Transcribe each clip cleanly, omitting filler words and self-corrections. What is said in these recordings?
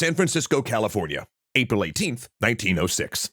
San Francisco, California, April 18th, 1906.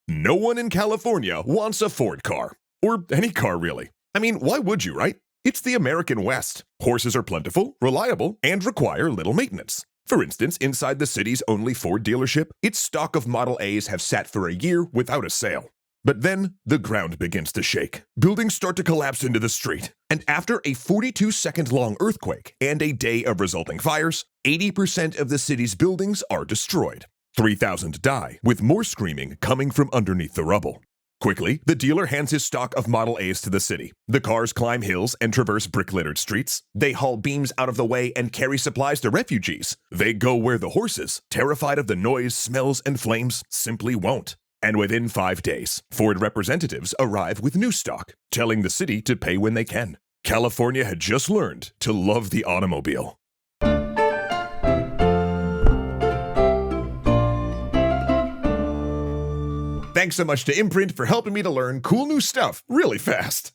No one in California wants a Ford car. Or any car, really. I mean, why would you, right? It's the American West. Horses are plentiful, reliable, and require little maintenance. For instance, inside the city's only Ford dealership, its stock of Model A's have sat for a year without a sale. But then, the ground begins to shake. Buildings start to collapse into the street. And after a 42-second-long earthquake and a day of resulting fires, 80% of the city's buildings are destroyed. 3,000 die, with more screaming coming from underneath the rubble. Quickly, the dealer hands his stock of Model A's to the city. The cars climb hills and traverse brick-littered streets. They haul beams out of the way and carry supplies to refugees. They go where the horses, terrified of the noise, smells, and flames, simply won't. And within 5 days, Ford representatives arrive with new stock, telling the city to pay when they can. California had just learned to love the automobile. Thanks so much to Imprint for helping me to learn cool new stuff really fast.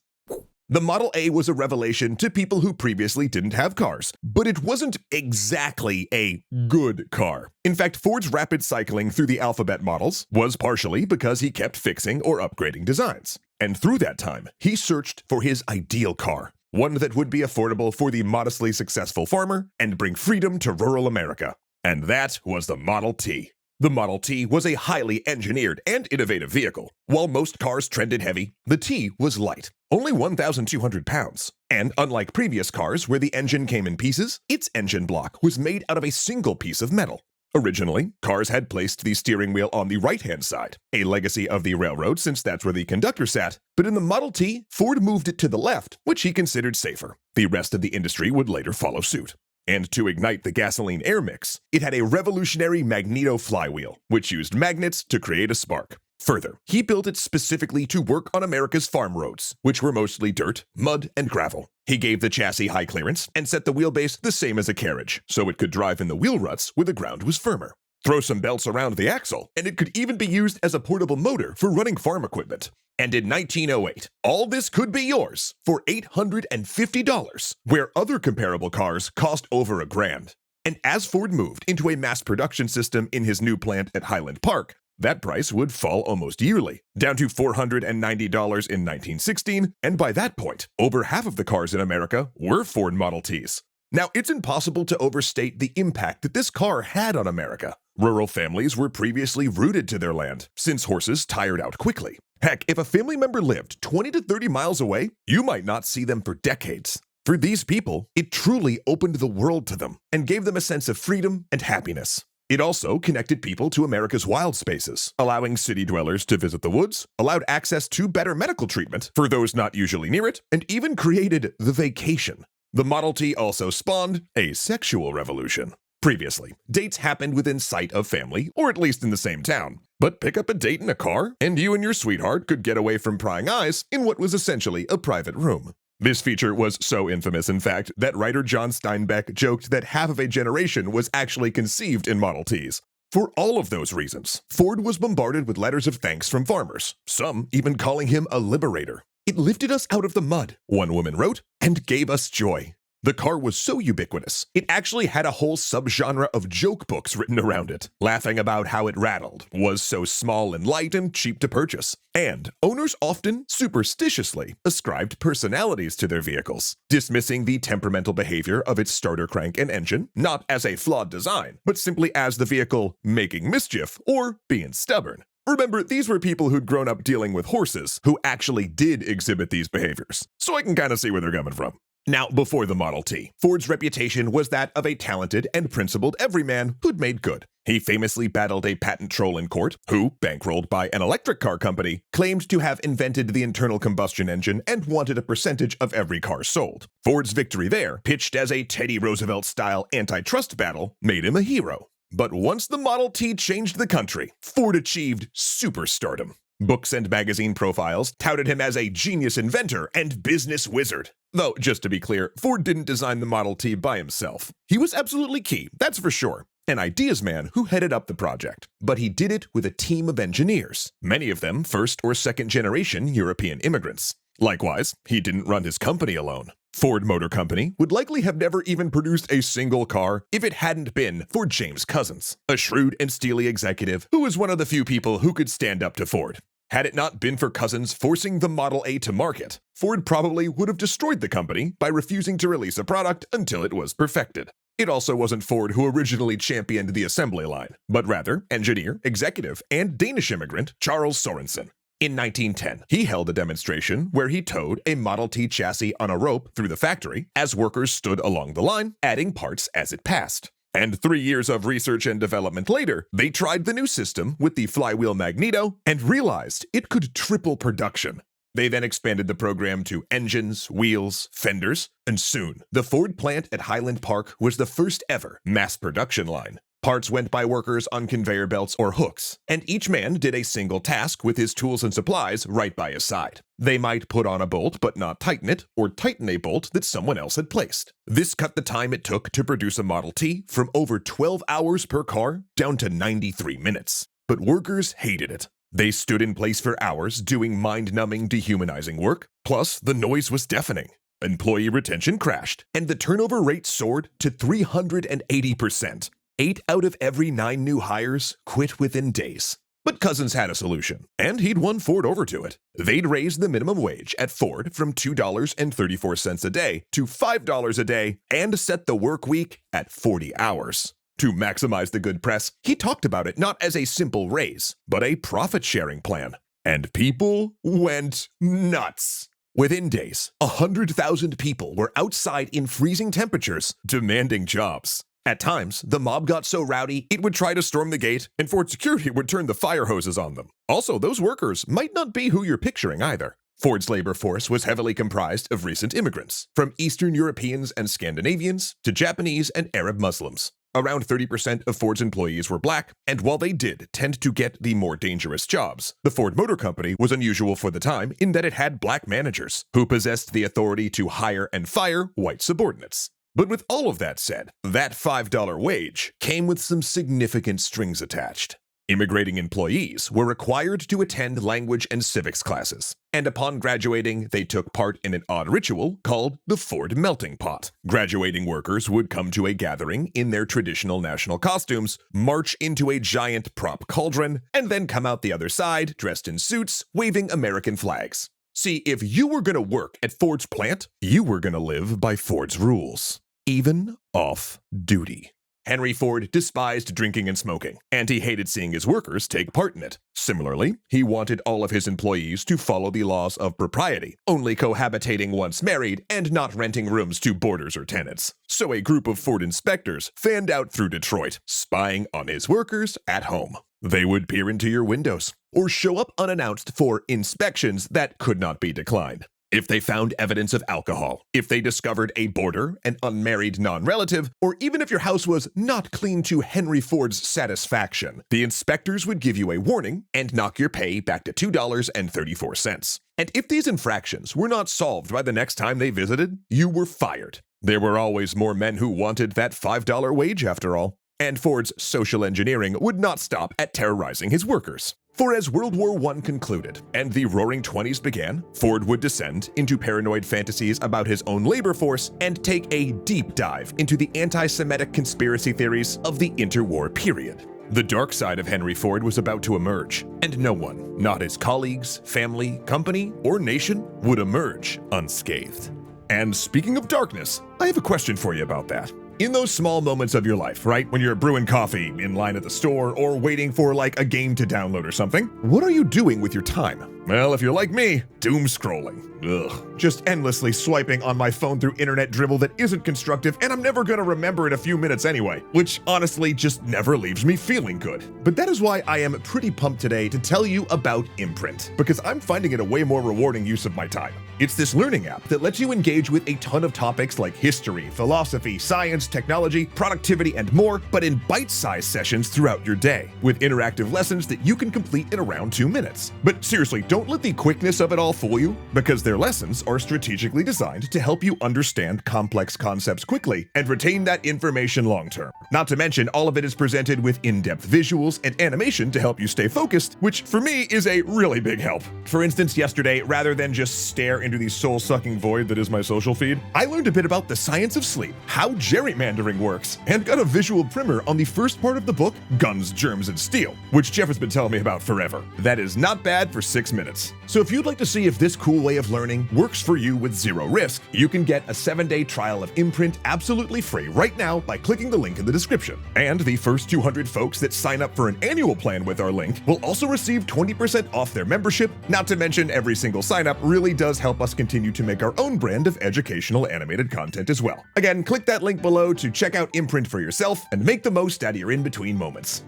The Model A was a revelation to people who previously didn't have cars, but it wasn't exactly a good car. In fact, Ford's rapid cycling through the alphabet models was partially because he kept fixing or upgrading designs. And through that time, he searched for his ideal car, one that would be affordable for the modestly successful farmer and bring freedom to rural America. And that was the Model T. The Model T was a highly engineered and innovative vehicle. While most cars trended heavy, the T was light, only 1,200 pounds. And unlike previous cars where the engine came in pieces, its engine block was made out of a single piece of metal. Originally, cars had placed the steering wheel on the right-hand side, a legacy of the railroad since that's where the conductor sat, but in the Model T, Ford moved it to the left, which he considered safer. The rest of the industry would later follow suit. And to ignite the gasoline air mix, it had a revolutionary magneto flywheel, which used magnets to create a spark. Further, he built it specifically to work on America's farm roads, which were mostly dirt, mud, and gravel. He gave the chassis high clearance and set the wheelbase the same as a carriage, so it could drive in the wheel ruts where the ground was firmer. Throw some belts around the axle, and it could even be used as a portable motor for running farm equipment. And in 1908, all this could be yours for $850, where other comparable cars cost over $1,000. And as Ford moved into a mass production system in his new plant at Highland Park, that price would fall almost yearly, down to $490 in 1916, and by that point, over half of the cars in America were Ford Model Ts. Now, it's impossible to overstate the impact that this car had on America. Rural families were previously rooted to their land, since horses tired out quickly. Heck, if a family member lived 20 to 30 miles away, you might not see them for decades. For these people, it truly opened the world to them and gave them a sense of freedom and happiness. It also connected people to America's wild spaces, allowing city dwellers to visit the woods, allowed access to better medical treatment for those not usually near it, and even created the vacation. The Model T also spawned a sexual revolution. Previously, dates happened within sight of family, or at least in the same town. But pick up a date in a car, and you and your sweetheart could get away from prying eyes in what was essentially a private room. This feature was so infamous, in fact, that writer John Steinbeck joked that half of a generation was actually conceived in Model Ts. For all of those reasons, Ford was bombarded with letters of thanks from farmers, some even calling him a liberator. "It lifted us out of the mud," one woman wrote, "and gave us joy." The car was so ubiquitous, it actually had a whole subgenre of joke books written around it, laughing about how it rattled, was so small and light and cheap to purchase. And owners often, superstitiously, ascribed personalities to their vehicles, dismissing the temperamental behavior of its starter crank and engine, not as a flawed design, but simply as the vehicle making mischief or being stubborn. Remember, these were people who'd grown up dealing with horses who actually did exhibit these behaviors, so I can kind of see where they're coming from. Now, before the Model T, Ford's reputation was that of a talented and principled everyman who'd made good. He famously battled a patent troll in court who, bankrolled by an electric car company, claimed to have invented the internal combustion engine and wanted a percentage of every car sold. Ford's victory there, pitched as a Teddy Roosevelt-style antitrust battle, made him a hero. But once the Model T changed the country, Ford achieved superstardom. Books and magazine profiles touted him as a genius inventor and business wizard. Though, just to be clear, Ford didn't design the Model T by himself. He was absolutely key, that's for sure. An ideas man who headed up the project. But he did it with a team of engineers, many of them first or second generation European immigrants. Likewise, he didn't run his company alone. Ford Motor Company would likely have never even produced a single car if it hadn't been for James Couzens, a shrewd and steely executive who was one of the few people who could stand up to Ford. Had it not been for Couzens forcing the Model A to market, Ford probably would have destroyed the company by refusing to release a product until it was perfected. It also wasn't Ford who originally championed the assembly line, but rather engineer, executive, and Danish immigrant Charles Sorensen. In 1910, he held a demonstration where he towed a Model T chassis on a rope through the factory as workers stood along the line, adding parts as it passed. And 3 years of research and development later, they tried the new system with the flywheel magneto and realized it could triple production. They then expanded the program to engines, wheels, fenders, and soon, the Ford plant at Highland Park was the first ever mass production line. Parts went by workers on conveyor belts or hooks, and each man did a single task with his tools and supplies right by his side. They might put on a bolt but not tighten it, or tighten a bolt that someone else had placed. This cut the time it took to produce a Model T from over 12 hours per car down to 93 minutes. But workers hated it. They stood in place for hours doing mind-numbing, dehumanizing work, plus the noise was deafening. Employee retention crashed, and the turnover rate soared to 380%. 8 out of every 9 new hires quit within days. But Couzens had a solution, and he'd won Ford over to it. They'd raised the minimum wage at Ford from $2.34 a day to $5 a day and set the work week at 40 hours. To maximize the good press, he talked about it not as a simple raise, but a profit-sharing plan. And people went nuts. Within days, 100,000 people were outside in freezing temperatures, demanding jobs. At times, the mob got so rowdy, it would try to storm the gate, and Ford security would turn the fire hoses on them. Also, those workers might not be who you're picturing either. Ford's labor force was heavily comprised of recent immigrants, from Eastern Europeans and Scandinavians to Japanese and Arab Muslims. Around 30% of Ford's employees were black, and while they did tend to get the more dangerous jobs, the Ford Motor Company was unusual for the time in that it had black managers, who possessed the authority to hire and fire white subordinates. But with all of that said, that $5 wage came with some significant strings attached. Immigrating employees were required to attend language and civics classes, and upon graduating, they took part in an odd ritual called the Ford Melting Pot. Graduating workers would come to a gathering in their traditional national costumes, march into a giant prop cauldron, and then come out the other side dressed in suits, waving American flags. See, if you were going to work at Ford's plant, you were going to live by Ford's rules, even off duty. Henry Ford despised drinking and smoking, and he hated seeing his workers take part in it. Similarly, he wanted all of his employees to follow the laws of propriety, only cohabitating once married and not renting rooms to boarders or tenants. So a group of Ford inspectors fanned out through Detroit, spying on his workers at home. They would peer into your windows, or show up unannounced for inspections that could not be declined. If they found evidence of alcohol, if they discovered a boarder, an unmarried non-relative, or even if your house was not clean to Henry Ford's satisfaction, the inspectors would give you a warning and knock your pay back to $2.34. And if these infractions were not solved by the next time they visited, you were fired. There were always more men who wanted that $5 wage after all. And Ford's social engineering would not stop at terrorizing his workers. For as World War I concluded and the Roaring Twenties began, Ford would descend into paranoid fantasies about his own labor force and take a deep dive into the anti-Semitic conspiracy theories of the interwar period. The dark side of Henry Ford was about to emerge, and no one, not his colleagues, family, company, or nation, would emerge unscathed. And speaking of darkness, I have a question for you about that. In those small moments of your life, right? When you're brewing coffee in line at the store or waiting for like a game to download or something, what are you doing with your time? Well, if you're like me, doom scrolling. Ugh. Just endlessly swiping on my phone through internet dribble that isn't constructive and I'm never gonna remember in a few minutes anyway, which honestly just never leaves me feeling good. But that is why I am pretty pumped today to tell you about Imprint, because I'm finding it a way more rewarding use of my time. It's this learning app that lets you engage with a ton of topics like history, philosophy, science, technology, productivity, and more, but in bite-sized sessions throughout your day, with interactive lessons that you can complete in around 2 minutes. But seriously, Don't let the quickness of it all fool you, because their lessons are strategically designed to help you understand complex concepts quickly and retain that information long term. Not to mention, all of it is presented with in-depth visuals and animation to help you stay focused, which for me is a really big help. For instance, yesterday, rather than just stare into the soul-sucking void that is my social feed, I learned a bit about the science of sleep, how gerrymandering works, and got a visual primer on the first part of the book, Guns, Germs, and Steel, which Jeff has been telling me about forever. That is not bad for 6 minutes. So if you'd like to see if this cool way of learning works for you with zero risk, you can get a 7-day trial of Imprint absolutely free right now by clicking the link in the description. And the first 200 folks that sign up for an annual plan with our link will also receive 20% off their membership. Not to mention, every single sign up really does help us continue to make our own brand of educational animated content as well. Again, click that link below to check out Imprint for yourself and make the most out of your in-between moments.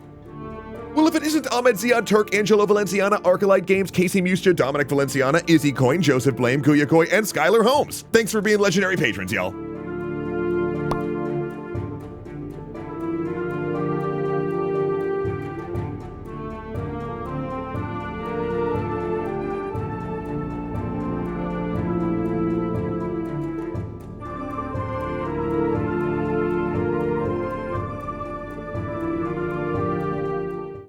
Well, if it isn't Ahmed Ziad, Turk, Angelo Valenciana, Arcalite Games, Casey Muscha, Dominic Valenciana, Izzy Coin, Joseph Blame, Kuya Koi, and Skylar Holmes. Thanks for being legendary patrons, y'all.